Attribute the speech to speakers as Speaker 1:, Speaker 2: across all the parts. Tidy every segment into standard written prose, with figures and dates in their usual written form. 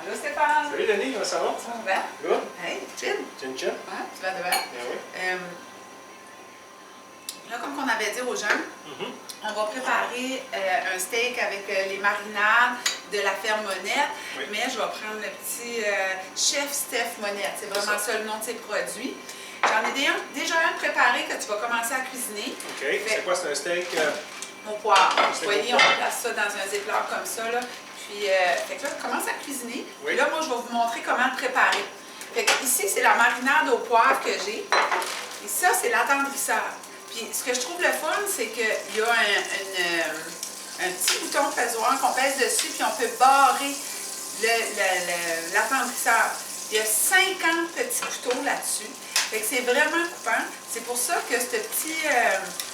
Speaker 1: Allô Stéphane!
Speaker 2: Salut Denis, comment ça va?
Speaker 1: Ça va bien?
Speaker 2: Good?
Speaker 1: Hey, chin!
Speaker 2: Chin.
Speaker 1: Hein? Tu vas devant?
Speaker 2: Ben oui.
Speaker 1: Là, comme on avait dit aux gens, on va préparer un steak avec les marinades de la ferme Monette, mais je vais prendre le petit chef Steph Monette. C'est vraiment ça le nom de ses produits. J'en ai déjà un préparé que tu vas commencer à cuisiner.
Speaker 2: OK. C'est quoi? C'est un steak?
Speaker 1: Au poivre. Vous voyez, on place ça dans un ziploc comme ça. Là. Puis, fait que là, je commence à cuisiner.
Speaker 2: Oui.
Speaker 1: Puis là, moi, je vais vous montrer comment le préparer. Fait que ici, c'est la marinade au poivre que j'ai. Et ça, c'est l'attendrisseur. Puis, ce que je trouve le fun, c'est qu'il y a un petit bouton pesoir qu'on pèse dessus, puis on peut barrer l'attendrisseur. Il y a 50 petits couteaux là-dessus. Fait que c'est vraiment coupant. C'est pour ça que ce petit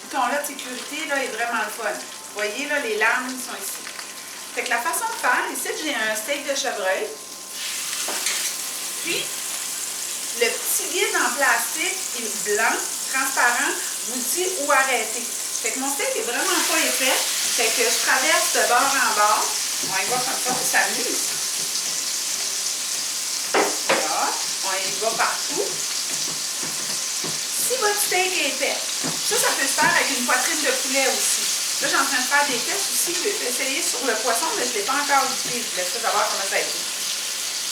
Speaker 1: bouton-là de sécurité là, est vraiment le fun. Vous voyez, là, les lames sont ici. Fait que la façon de faire, ici, j'ai un steak de chevreuil. Puis, le petit guide en plastique blanc, transparent, vous dit où arrêter. Fait que mon steak est vraiment pas épais. Fait que je traverse de bord en bord. On y va comme ça, on s'amuse. Là, on y va partout. Si votre steak est épais, ça peut se faire avec une poitrine de poulet aussi. Là, je suis en train de faire des tests aussi. Je vais essayer sur le poisson, mais je ne l'ai pas encore goûté. Je laisse ça savoir comment ça a été.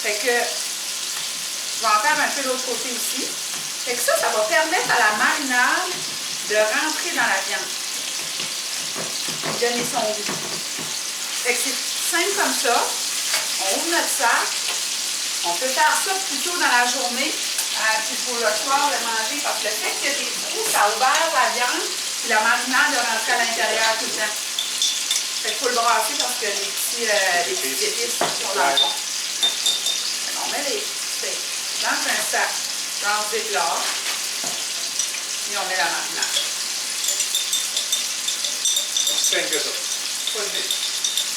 Speaker 1: Fait que je vais en faire un peu de l'autre côté aussi. Fait que ça va permettre à la marinade de rentrer dans la viande. Donner son goût. Fait que c'est simple comme ça. On ouvre notre sac. On peut faire ça plus tôt dans la journée. Puis pour le soir, le manger. Parce que le fait qu'il y a des trous, ça a ouvert la viande. Puis la marinade est rentrée à l'intérieur tout le temps. Fait qu'il faut le brasser parce que les petits épices sont dans le fond. Fait qu'on met les steaks dans un sac, dans le ziploc. Puis on met la marinade.
Speaker 2: C'est que ça.
Speaker 1: Pas de jus.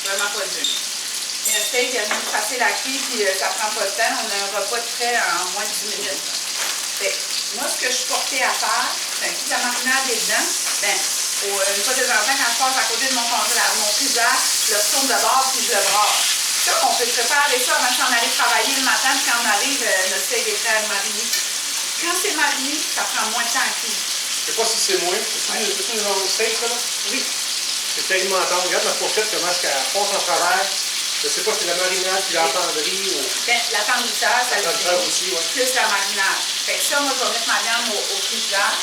Speaker 1: Vraiment pas de jus. Et un steak, il y a une facile à cuire, puis ça prend pas de temps. On a un repas de prêt en moins de 10 minutes. Fait, moi, ce que je suis portée à faire, c'est un coup de la marinade est dedans. Ben, une fois de temps en temps, quand je passe à côté de mon congélateur, mon frigidaire, je le retourne de bord, puis je le brasse. Ça, on peut préparer ça avant de s'en aller travailler le matin, puis quand on arrive, notre steak est prêt à mariner. Quand c'est mariné, ça prend moins de temps à cuire.
Speaker 2: Je sais pas si c'est moins. Peux-tu nous avoir le steak, ça, là?
Speaker 1: Oui.
Speaker 2: C'est tellement tendre. Regarde la fourchette, comment est-ce qu'elle passe en travers. Je sais pas si c'est la marinade puis l'attendrie ou...
Speaker 1: Ben, l'attendrisseur, ça le
Speaker 2: L'attendrisseur aussi, oui.
Speaker 1: Plus la marinade. Fait que ça, moi, je vais mettre ma viande au frigidaire.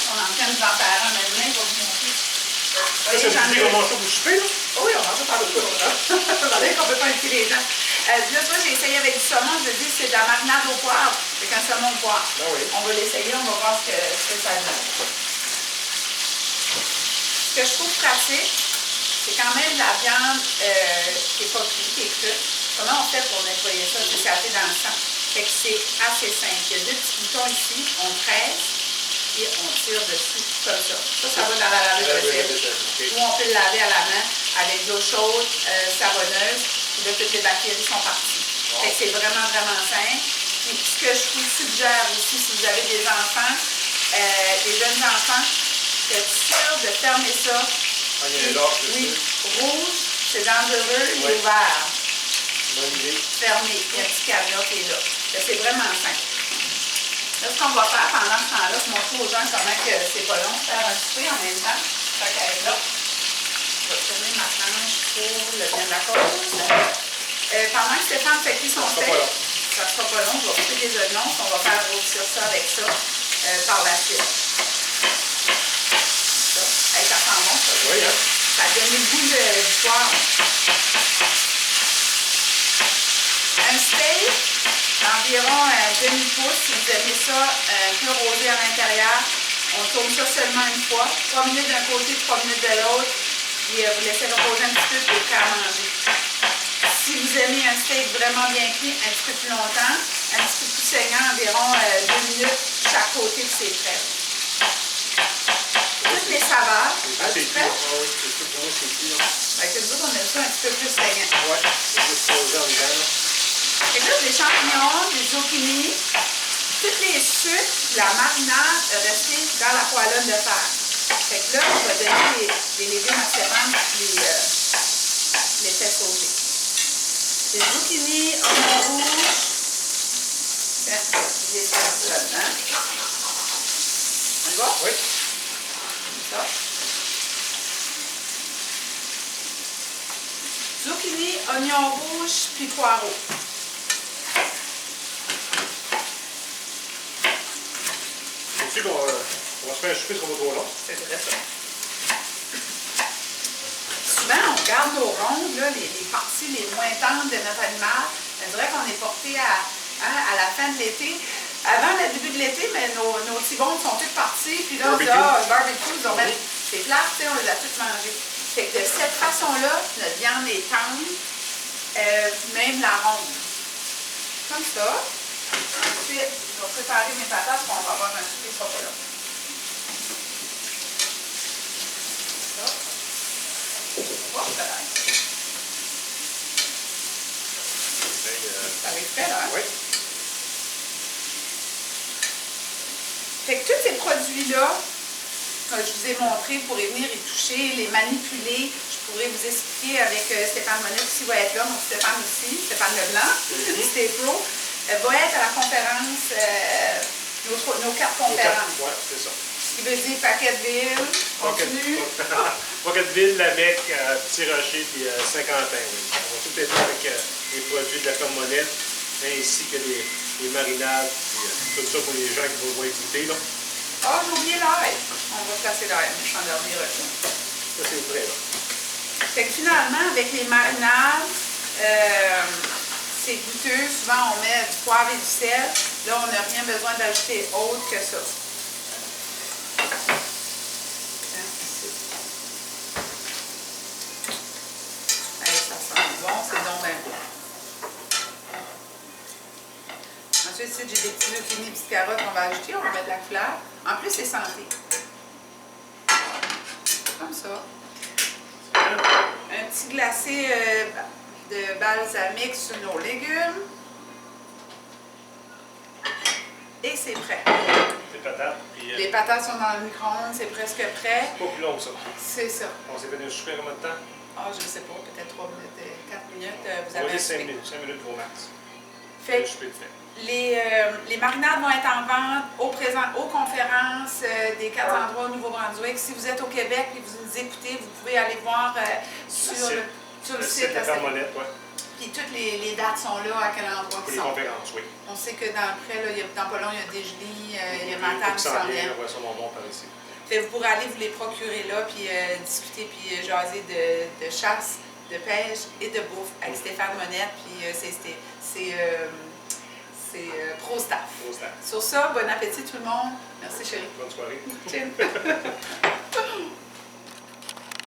Speaker 1: On est en train de en faire un maintenant, pour vous montrer.
Speaker 2: Ça, c'est vous dire, on mange ça pour souper, là?
Speaker 1: Oui, on mange ça par le coup. Regardez qu'on ne peut pas inviter les gens. Là, toi, j'ai essayé avec du saumon. Je dis c'est de la marinade au poivre. C'est un saumon au poivre.
Speaker 2: Ben oui.
Speaker 1: On va l'essayer, on va voir ce que ça donne. Ce que je trouve pratique, c'est quand même la viande qui n'est pas cuite, qui est crue. Comment on fait pour nettoyer ça? C'est assez dans le sang. Fait que c'est assez simple. Il y a deux petits boutons ici. On presse et on tire dessus comme ça. Ça va dans la laveuse de vaisselle. Ou on peut le laver à la main avec de l'eau chaude, savonneuse. Puis là, toutes les bactéries sont parties. Wow. Fait que c'est vraiment, vraiment simple. Puis ce que je vous suggère aussi, si vous avez des enfants, des jeunes enfants, c'est sûr de fermer ça. Oui, rouge, c'est dangereux, il est ouvert.
Speaker 2: Bonne idée.
Speaker 1: Fermé, il y a un petit cadenas qui est là. C'est vraiment simple. Là, ce qu'on va faire pendant ce temps-là, c'est montrer aux gens comment que c'est pas long de faire un souper en même temps. Fait qu'elle est là. Je vais tourner ma planche pour le bien de la cause. Pendant que Stéphane fait cuire son steak, ça ne sera pas long, je vais couper des oignons, on va faire grossir ça avec ça par la suite. Ça, hey, ça sent bon, ça.
Speaker 2: Oui, hein?
Speaker 1: Ça a donné le goût du poivre. Un steak d'environ un demi-pouce, si vous aimez ça un peu rosé à l'intérieur. On tourne ça seulement une fois. 3 minutes d'un côté, 3 minutes de l'autre. Puis vous laissez reposer un petit peu pour prêt à manger. Si vous aimez un steak vraiment bien cuit, un petit peu plus longtemps, un petit peu plus saignant, environ 2 minutes chaque côté, puis c'est prêt. Toutes les saveurs.
Speaker 2: C'est prêt? Oui, c'est pour moi, c'est cuit.
Speaker 1: Fait que nous autres, on aime ça un petit peu plus saignant.
Speaker 2: Oui, c'est juste posé en dedans.
Speaker 1: Fait que là, des champignons, des zucchini, tous les sucres, la marinade restés dans la poêlonne de fer. Fait que là, on va donner les légumes à Stéphane et les fait sauter. Les zucchini, oignons rouges. Tiens, j'ai ça là-dedans. On y va?
Speaker 2: Oui.
Speaker 1: Comme ça. Zucchini, oignons rouges, puis poireaux.
Speaker 2: Sais-tu qu'on va se faire un souper sur votre long?
Speaker 1: C'est vrai ça. Souvent, on regarde nos rondes, là, les parties les moins tendres de notre animal. On dirait qu'on est porté à la fin de l'été. Avant le début de l'été, mais nos petits bons sont tous partis. Puis là, on dit, ah, le barbecue, ils ont même. C'est plate, on les a tous mangés. Fait que de cette façon-là, notre viande est tendre, même la ronde. Comme ça. Ensuite, je vais préparer mes patates pour on va avoir un souper sur là. Ça. Oh, ça arrive prêt, là, hein?
Speaker 2: Oui.
Speaker 1: Fait que tous ces produits-là, que je vous ai montrés, vous pourrez venir y toucher, les manipuler. Je pourrais vous expliquer avec Stéphane Monette qui va être là, mon Stéphane aussi, Stéphane Leblanc, Stay Pro, va être à la conférence, nos 4 conférences.
Speaker 2: Oui, c'est ça.
Speaker 1: Ce qui veut dire Paquetteville, continue.
Speaker 2: Paquetteville, Lamec, Petit Rocher puis Saint-Quentin. Oui. On va tout être avec les produits de la Ferme Monette, ainsi que les marinades, puis tout ça pour les gens qui vont écouter. Là.
Speaker 1: Ah, j'ai oublié l'ail. On va placer l'ail, mais sans dormir là.
Speaker 2: Ça, c'est prêt. Là.
Speaker 1: Fait que finalement, avec les marinades, c'est goûteux. Souvent, on met du poivre et du sel. Là, on n'a rien besoin d'ajouter autre que ça. Hey, ça sent bon, c'est donc bien bon. Ensuite, ici, j'ai des petits zucchini, des petites carottes qu'on va ajouter. On va mettre de la fleur. En plus, c'est santé. Comme ça. Un petit glacé de balsamique sur nos légumes. Et c'est prêt.
Speaker 2: Les patates. Puis,
Speaker 1: Les patates sont dans le micro-ondes, c'est presque prêt.
Speaker 2: c'est pas plus long que ça.
Speaker 1: C'est ça.
Speaker 2: On s'est fait un souper combien de temps?
Speaker 1: Ah, je ne sais pas, peut-être 3 minutes, 4 minutes. Vous
Speaker 2: On va
Speaker 1: avez
Speaker 2: dire
Speaker 1: un
Speaker 2: 5
Speaker 1: souper.
Speaker 2: minutes. 5 minutes pour max.
Speaker 1: Fait
Speaker 2: Le
Speaker 1: que
Speaker 2: souper de fait.
Speaker 1: les marinades vont être en vente aux conférences des 4 endroits au Nouveau-Brunswick. Si vous êtes au Québec et vous nous écoutez, vous pouvez aller voir sur le site.
Speaker 2: de la Ferme Monette, oui.
Speaker 1: Puis toutes les dates sont là, à quel endroit
Speaker 2: Pour
Speaker 1: ils
Speaker 2: les
Speaker 1: sont.
Speaker 2: conférences, oui.
Speaker 1: On sait que dans le près, là, dans pas long, il y a Desjolies, il y a Matane qui s'en vient.
Speaker 2: On va sur mon bon par ici.
Speaker 1: Fait que vous pourrez aller vous les procurer là, puis discuter, puis jaser de chasse, de pêche et de bouffe avec Stéphane Monette, puis c'est ProStaff.
Speaker 2: ProStaff.
Speaker 1: Sur ça, bon appétit tout le monde. Merci chérie.
Speaker 2: Bonne soirée.
Speaker 1: Chin.